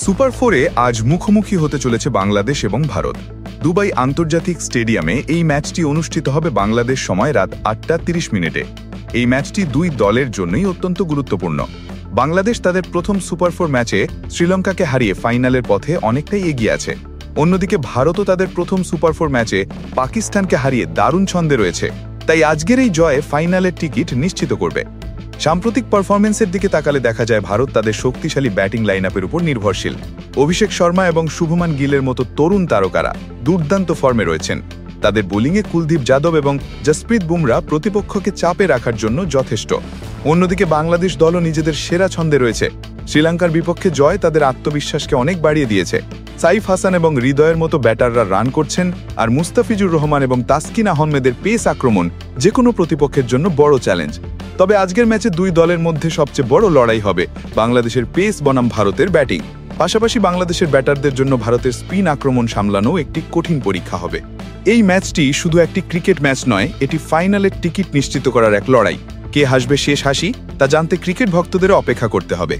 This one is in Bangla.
সুপার ফোরে আজ মুখোমুখি হতে চলেছে বাংলাদেশ এবং ভারত। দুবাই আন্তর্জাতিক স্টেডিয়ামে এই ম্যাচটি অনুষ্ঠিত হবে বাংলাদেশ সময় রাত 8:30 এই ম্যাচটি দুই দলের জন্যই অত্যন্ত গুরুত্বপূর্ণ। বাংলাদেশ তাদের প্রথম সুপার ফোর ম্যাচে শ্রীলঙ্কাকে হারিয়ে ফাইনালের পথে অনেকটাই এগিয়ে আছে। অন্যদিকে ভারতও তাদের প্রথম সুপার ফোর ম্যাচে পাকিস্তানকে হারিয়ে দারুণ ছন্দে রয়েছে, তাই আজকের এই জয়ে ফাইনালের টিকিট নিশ্চিত করবে। সাম্প্রতিক পারফরমেন্সের দিকে তাকালে দেখা যায় ভারত তাদের শক্তিশালী ব্যাটিং লাইনআপের উপর নির্ভরশীল। অভিষেক শর্মা এবং শুভমান গিলের মতো তরুণ তারকারা দুর্দান্ত ফর্মে রয়েছেন। তাদের বোলিংয়ে কুলদীপ যাদব এবং জসপ্রীত বুমরা প্রতিপক্ষকে চাপে রাখার জন্য যথেষ্ট। অন্যদিকে বাংলাদেশ দলও নিজেদের সেরা ছন্দে রয়েছে। শ্রীলঙ্কার বিপক্ষে জয় তাদের আত্মবিশ্বাসকে অনেক বাড়িয়ে দিয়েছে। সাইফ হাসান এবং হৃদয়ের মতো ব্যাটাররা রান করছেন, আর মুস্তাফিজুর রহমান এবং তাসকিন আহমেদের পেস আক্রমণ যে কোনো প্রতিপক্ষের জন্য বড় চ্যালেঞ্জ। তবে আজকের ম্যাচে দুই দলের মধ্যে সবচেয়ে বড় লড়াই হবে বাংলাদেশের পেস বনাম ভারতের ব্যাটিং। পাশাপাশি বাংলাদেশের ব্যাটারদের জন্য ভারতের স্পিন আক্রমণ সামলানো একটি কঠিন পরীক্ষা হবে। এই ম্যাচটি শুধু একটি ক্রিকেট ম্যাচ নয়, এটি ফাইনালের টিকিট নিশ্চিত করার এক লড়াই। কে হাসবে শেষ হাসি তা জানতে ক্রিকেট ভক্তদের অপেক্ষা করতে হবে।